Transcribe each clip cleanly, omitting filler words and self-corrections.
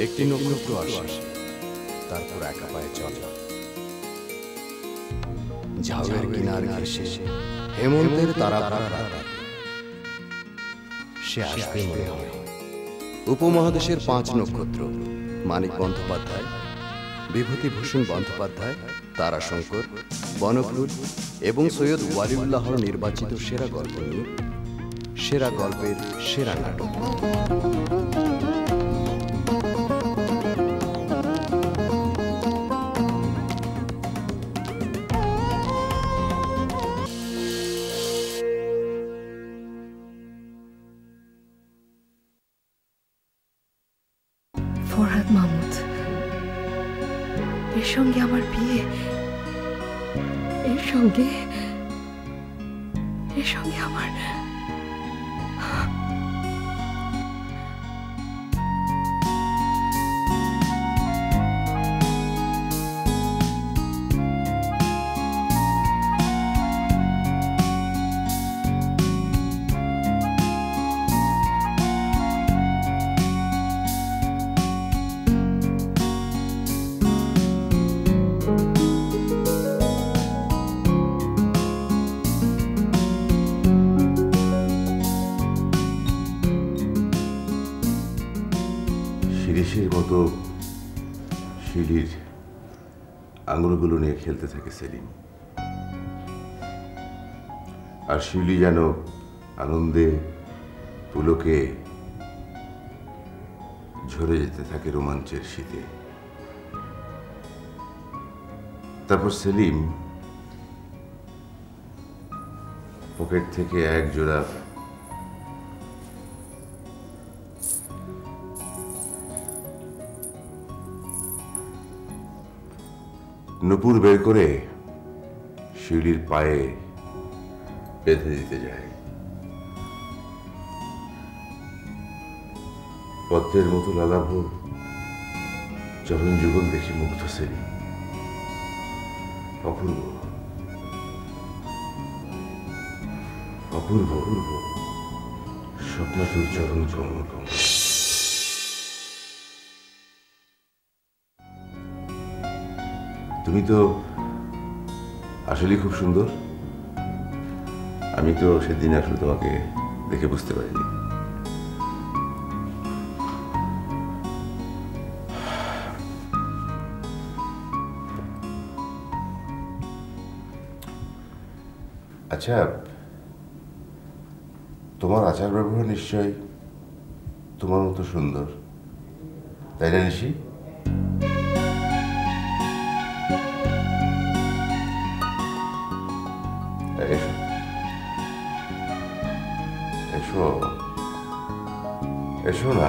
একটি নক্ষত্র আসে, তারপর একা পায়ে চলে। ঝাউয়ের কিনার ঘেঁষে হেমন্তের তারা ভরা রাতে সে আসবে মনে হয়। উপমহাদেশের 5 নক্ষত্র মানিক বন্দ্যোপাধ্যায়, বিভূতিভূষণ বন্দ্যোপাধ্যায়, তারাশঙ্কর, বনফুল এবং সৈয়দ ওয়ালিউল্লাহর নির্বাচিত সেরা গল্প নিয়ে সেরা গল্পের সেরা নাটক। ফরহাদ মাহমুদ, এর সঙ্গে আমার বিয়ে, এর সঙ্গে আমার শিরিষের মতো শিলির আঙুলগুলো নিয়ে খেলতে থাকে সেলিম, আর শিলি যেন আনন্দে পুলকে ঝরে যেতে থাকে রোমাঞ্চের শীতে। তারপর সেলিম পকেট থেকে এক জোড়া নুপুর বের করে শিউলির পায়ে বেঁধে দিতে যায়। পদ্মের মতো লালাভ চরণ যুগল দেখে মুগ্ধ সেলিম। অপূর্ব অপূর্ব অপূর্ব স্বপ্নাতুর চরণ কমল কমল। তুমি তো আসলে খুব সুন্দর। আমি তো সেদিন আসলে তোমাকে দেখে বুঝতে পারিনি। আচ্ছা, তোমার আচার ব্যবহার নিশ্চয় তোমার মতো সুন্দর, তাই না নিশি? এসো এসো এসো না।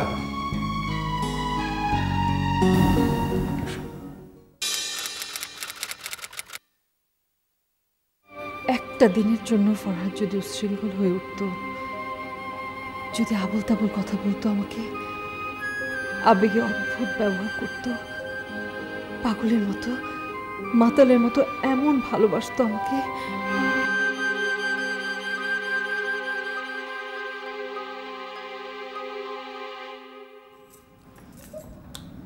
একটা দিনের জন্য ফরহাদ যদি উচ্ছৃঙ্খল হয়ে উঠত, যদি আবল তাবল কথা বলতো, আমাকে আবেগে অদ্ভুত ব্যবহার করত, পাগলের মতো মাতালের মতো এমন ভালোবাসতো আমাকে,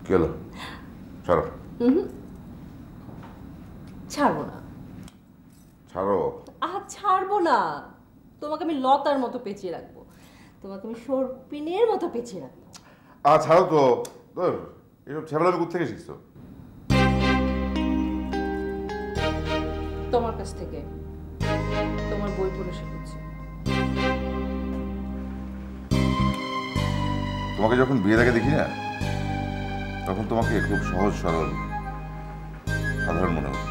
গেল ছাড়ো। ছাড়বো না। ছাড়ো। ছাড়বো না। তোমাকে আমি লতার মতো পেঁচিয়ে রাখবো, তোমাকে আমি সরপিনের মতো পেঁচিয়ে রাখবো। ছাড়ো তো, এসব ছেলেবেলা কোথা থেকে শিখছো? তোমার কাছ থেকে, তোমার বই পড়ে শিখেছি। তোমাকে যখন বিয়ের আগে দেখি না, তখন তোমাকে খুব সহজ সরল সাধারণ মনে হতো।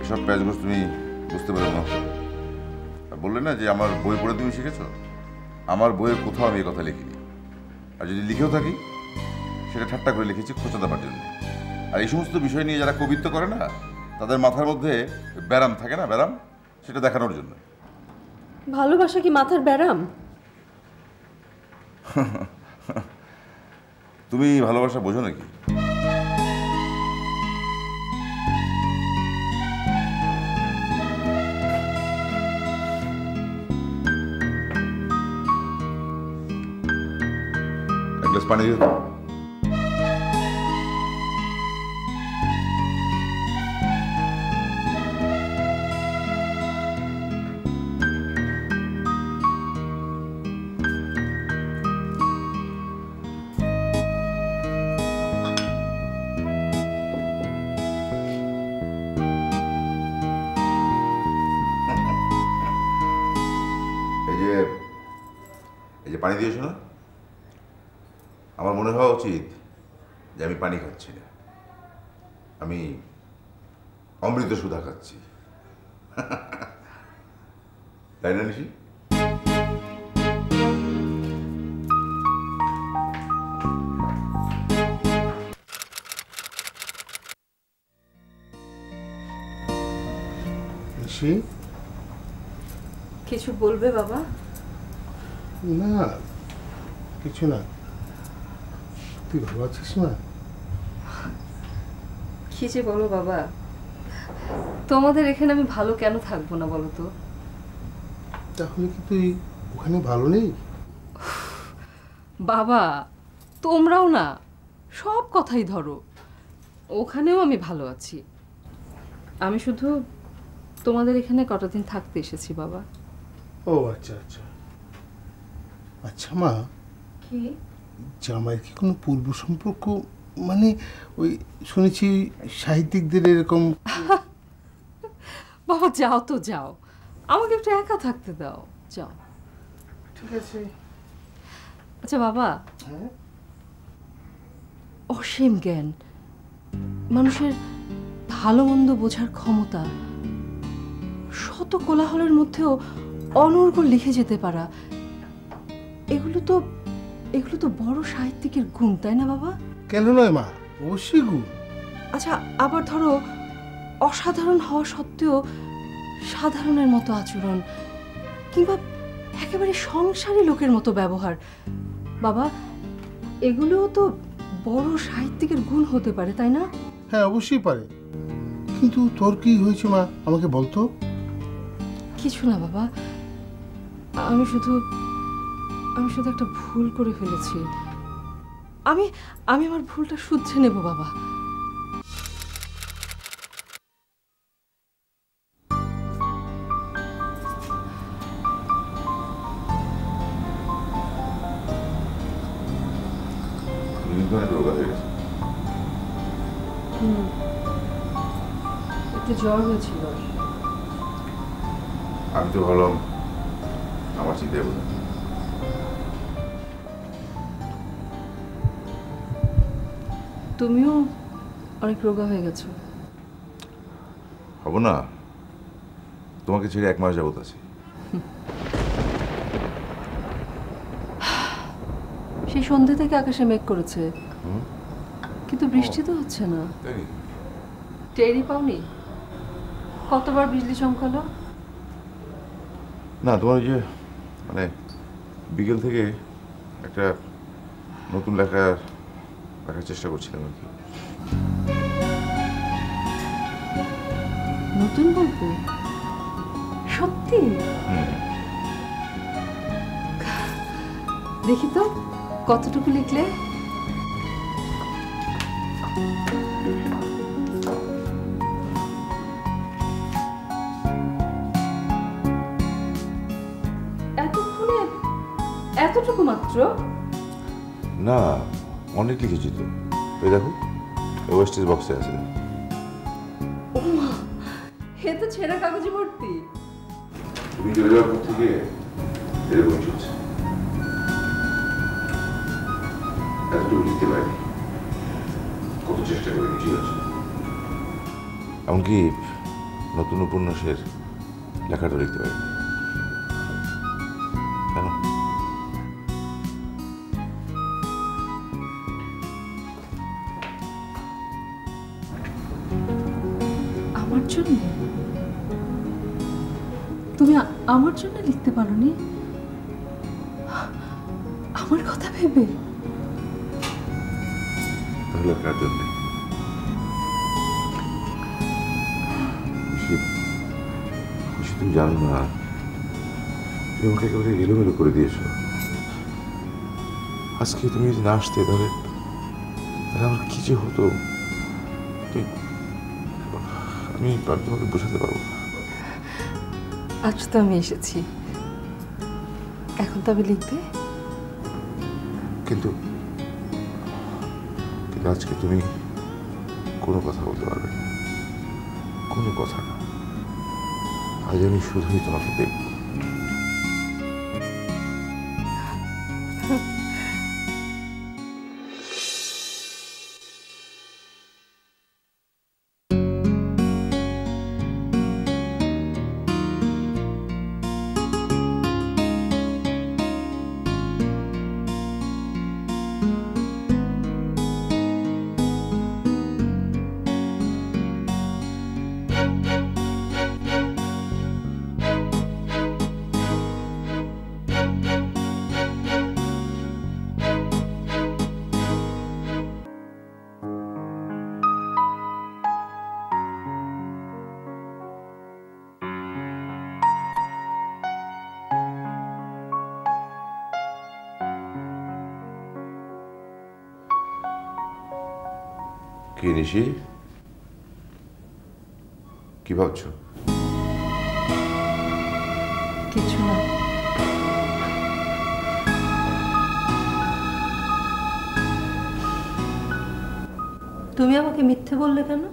এসব প্যাচগোছ তুমি বুঝতে পারো না। বললে না যে আমার বই পড়ে তুমি শিখেছো, আমার বইয়ের কোথাও আমি এই কথা লিখিনি। আর যদি লিখেও থাকি, সেটা ঠাট্টা করে লিখেছি খোঁচা দেওয়ার জন্য। আর এই সমস্ত বিষয় নিয়ে যারা কবিত্ব করে না, তাদের মাথার মধ্যে ব্যারাম থাকে না, ব্যারাম, সেটা দেখানোর জন্য। ভালোবাসা কি মাথার ব্যারাম? তুমি ভালোবাসা বোঝো নাকি? এক গ্লাস পানি দিও তো। এই যে পানি দিয়েছো না, আমার মনে হওয়া উচিত যে আমি পানি খাচ্ছি না, আমি অমৃত সুধা খাচ্ছি। তাই না নিশি? নিশি, কিছু বলবে বাবা? না কিছু না। তুই ভালো আছিস না? কি যে বলো বাবা, তোমাদের এখানে আমি ভালো কেন থাকবো না বলো তো? তাহলে কি তুই ওখানে ভালো নেই? বাবা তোমরাও না সব কথাই ধরো, ওখানেও আমি ভালো আছি। আমি শুধু তোমাদের এখানে কটা দিন থাকতে এসেছি বাবা। ও আচ্ছা আচ্ছা আচ্ছা মা, কি জামাইয়ের কি কোনো পূর্ব সম্পর্ক? মানে ওই শুনেছি সাহিত্যিকদের এরকম। বাবা যাও তো যাও, আমাকে একটু একা থাকতে দাও, যাও। ঠিক আছে। আচ্ছা বাবা, হ্যাঁ অসীম জ্ঞান, মানুষের ভালো মন্দ বোঝার ক্ষমতা, শত কোলাহলের মধ্যেও অনর্গল লিখে যেতে পারা, এগুলো তো বড় সাহিত্যিকের গুণ, তাই না বাবা? কেন নয় মা, অবশ্যই গুণ। আচ্ছা আবার ধরো অসাধারণ হওয়া সত্ত্বেও সাধারণের মতো আচরণ, কিংবা একেবারে সংসারী লোকের মতো ব্যবহার, বাবা এগুলোও তো বড় সাহিত্যিকের গুণ হতে পারে, তাই না? হ্যাঁ অবশ্যই পারে, কিন্তু তোর কি হয়েছে মা আমাকে বলতো। কিছু না বাবা, আমি শুধু একটা ভুল করে ফেলেছি। আমি আমার ভুলটা শুধরে নেব বাবা। কিন্তু অনেক রোগা হয়ে গেছে। একটু জ্বর হয়েছিল। আমি তো ভাবলাম আমার চিন্তায় বোঝা। তুমিও অনেক রোগা হয়ে গেছো। হব না, তোমাকে ছেড়ে 1 মাস যাবত আছি। সেই সন্ধ্যে থেকে আকাশে মেঘ করেছে, কিন্তু বৃষ্টি তো হচ্ছে না। টেরই পাওনি কতবার বিজলি চমকালো? না, তোমার যে মানে বিকেল থেকে একটা নতুন লেখার চেষ্টা করছিলাম আর কি। নতুন গল্প? সত্যি? দেখি তো কতটুকু লিখলে। এতক্ষণে এতটুকু মাত্র? না, অনেক লিখেছি তো। ওই দেখো, ওয়েস্টেজ বক্সে আছে। এ তো ছেঁড়া কাগজে ভর্তি। তুমি চলে যাওয়ার পর থেকে এরকম চলছে। এতটুকু লিখতে পারিনি, কত চেষ্টা করে কিছুই আছে। এমনকি নতুন উপন্যাসের লেখাটা লিখতে পারিনি। কেন? আমার জন্য? তুমি আমার জন্য লিখতে পারোনি? আমার কথা ভেবে? তাহলে কার জন্য? খুশি, তুমি জানো না, তুমি আমাকে একেবারে এলোমেলো করে দিয়েছো। আজকে তুমি যদি না আসতে তাহলে তাহলে আমার কি যে হতো আমি তোমাকে বোঝাতে পারবো না। আজ তো আমি এসেছি, এখন তবে লিখবে। কিন্তু আজকে তুমি কোনো কথা বলতে পারবে না, কোনো কথা না। আজ আমি শুধুই তোমাকে দেখব। কি নিশি, কি ভাবছো? কিছু না। তুমি আমাকে মিথ্যে বললে কেন?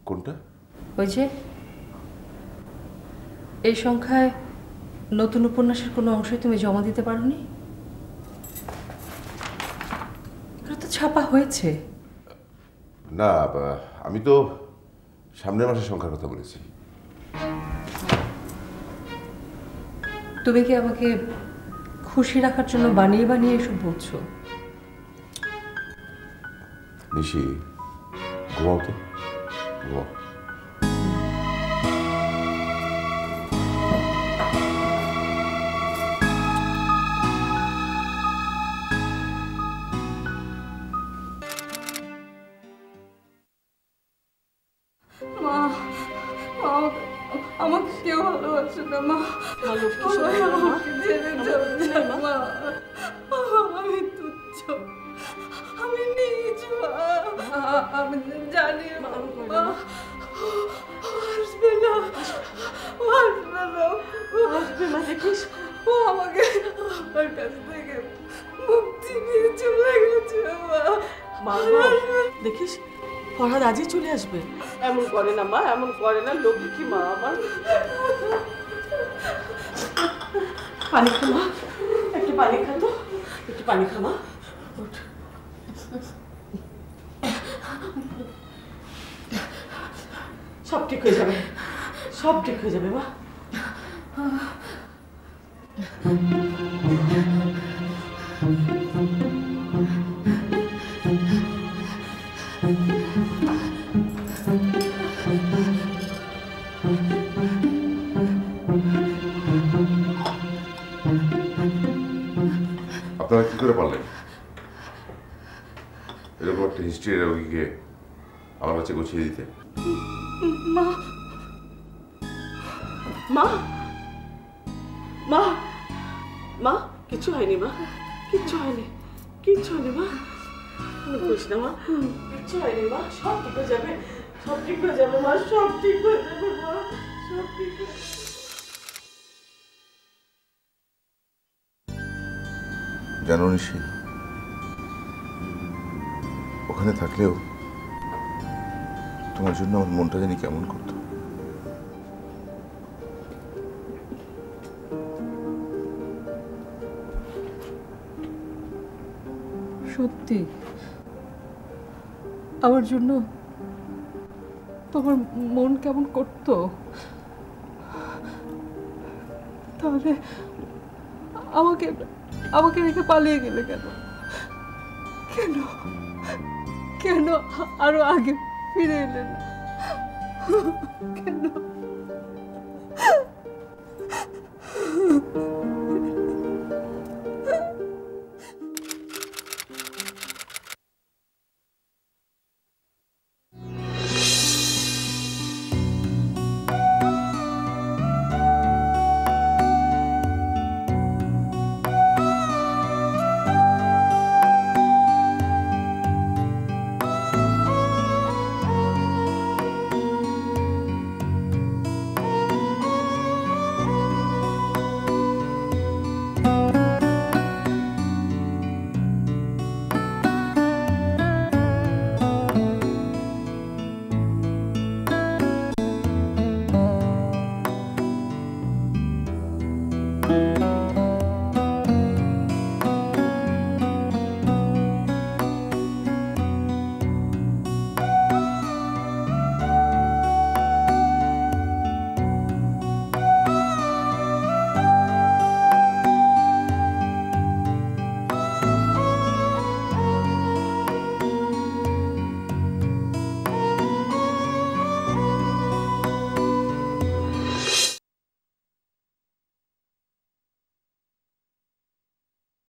কোনটা? ওই যে এই সংখ্যায় নতুন উপন্যাসের কোনো অংশই তুমি জমা দিতে পারোনি। এটা তো ছাপা হয়েছে। না, আমি তো সামনের মাসের সংখ্যার কথা বলেছি। তুমি কি আমাকে খুশি রাখার জন্য বানিয়ে বানিয়ে এসব বলছো? নিশি, ঘুমাও তো, ঘুমাও। মা, আমাকে কেউ ভালোবাসে না মা। আমাকে ছেড়ে যাবে না মা। আমি তুচ্ছ, আমি নিজ মা। আমি জানি মা আসবে না, আসবে না, আসবে না। দেখিস ও আমাকে আমার কাছ থেকে মুক্তি নিয়ে চলে গেছে মা। দেখিস ফরহাদ আজই চলে আসবে। এমন করে না মা, এমন করে না, লক্ষ্মী মা আমার। পানি খা মা, একটু পানি খা তো, একটু পানি খা মা। সব ঠিক হয়ে যাবে, সব ঠিক হয়ে যাবে মা। আপনারা কি করে পারলেন এরকম একটা হিস্ট্রি রোগীকে আমার কাছে গুছিয়ে দিতে? মা, মা, মা, মা, কিচ্ছু হয়নি মা, কিচ্ছু হয়নি, কিচ্ছু হয়নি মা। বুঝিস না মা, কিচ্ছু হয়নি মা, সব ঠিক হয়ে যাবে, সব ঠিক হয়ে যাবে মা, সব ঠিক হয়ে যাবে মা, সব ঠিক হয়ে যাবে। জানো নিশি, ওখানে থাকলেও তোমার জন্য আমার মনটা জানি কেমন করতো। সত্যি আমার জন্য তোমার মন কেমন করতো? তাহলে আমাকে আমাকে রেখে পালিয়ে গেলে কেন? কেন কেন আরো আগে ফিরে এলে না? কেন?